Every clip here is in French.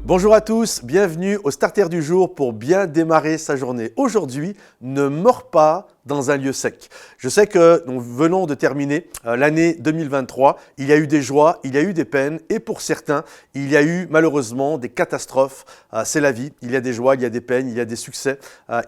Bonjour à tous, bienvenue au Starter du jour pour bien démarrer sa journée. Aujourd'hui, ne meurs pas dans un lieu sec. Je sais que nous venons de terminer l'année 2023. Il y a eu des joies, il y a eu des peines et pour certains, il y a eu malheureusement des catastrophes. C'est la vie, il y a des joies, il y a des peines, il y a des succès,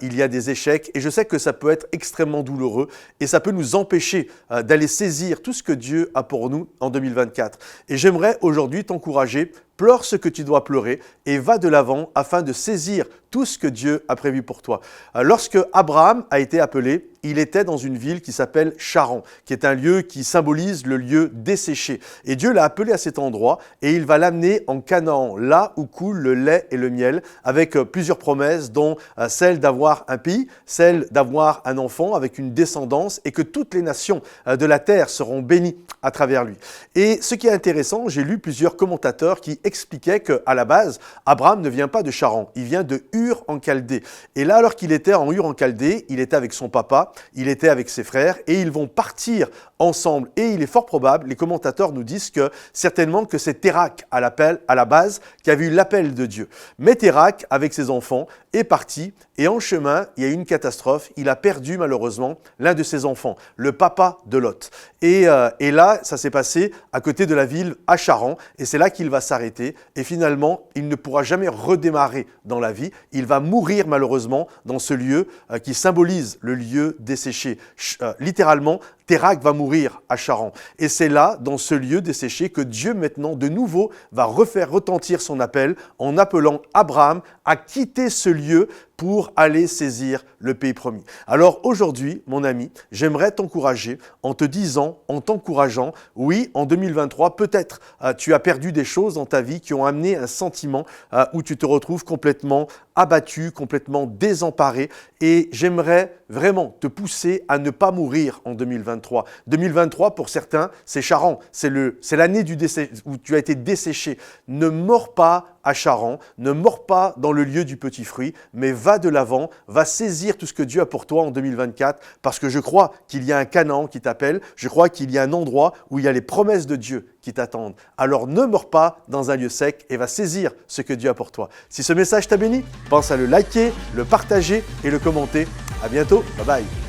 il y a des échecs et je sais que ça peut être extrêmement douloureux et ça peut nous empêcher d'aller saisir tout ce que Dieu a pour nous en 2024. Et j'aimerais aujourd'hui t'encourager. Pleure ce que tu dois pleurer et va de l'avant afin de saisir tout ce que Dieu a prévu pour toi. Lorsque Abraham a été appelé, il était dans une ville qui s'appelle Charan, qui est un lieu qui symbolise le lieu desséché. Et Dieu l'a appelé à cet endroit et il va l'amener en Canaan, là où coule le lait et le miel, avec plusieurs promesses, dont celle d'avoir un pays, celle d'avoir un enfant avec une descendance et que toutes les nations de la terre seront bénies à travers lui. Et ce qui est intéressant, j'ai lu plusieurs commentateurs qui expliquaient qu'à la base, Abraham ne vient pas de Charan, il vient de Ur en Chaldée. Et là, alors qu'il était en Ur en Chaldée, il était avec son papa, il était avec ses frères et ils vont partir ensemble. Et il est fort probable, les commentateurs nous disent que certainement que c'est Térak à la base qui avait eu l'appel de Dieu. Mais Térak, avec ses enfants, est parti et en chemin, il y a eu une catastrophe. Il a perdu malheureusement l'un de ses enfants, le papa de Lot. Et là, ça s'est passé à côté de la ville à Charan et c'est là qu'il va s'arrêter. Et finalement, il ne pourra jamais redémarrer dans la vie. Il va mourir malheureusement dans ce lieu qui symbolise le lieu desséché. Littéralement, Térak va mourir à Charan. Et c'est là, dans ce lieu desséché, que Dieu maintenant, de nouveau, va refaire retentir son appel en appelant Abraham à quitter ce lieu pour aller saisir le pays promis. Alors aujourd'hui, mon ami, j'aimerais t'encourager en te disant, en t'encourageant, oui, en 2023, peut-être tu as perdu des choses dans ta vie qui ont amené un sentiment où tu te retrouves complètement abattu, complètement désemparé et j'aimerais vraiment te pousser à ne pas mourir en 2023. 2023, pour certains, c'est Charan, c'est l'année du décès où tu as été desséché. Ne mords pas à Charan, ne mords pas dans le lieu du petit fruit, mais va de l'avant, va saisir tout ce que Dieu a pour toi en 2024 parce que je crois qu'il y a un Canaan qui t'appelle, je crois qu'il y a un endroit où il y a les promesses de Dieu qui t'attendent. Alors ne meurs pas dans un lieu sec et va saisir ce que Dieu a pour toi. Si ce message t'a béni, pense à le liker, le partager et le commenter. À bientôt, bye bye.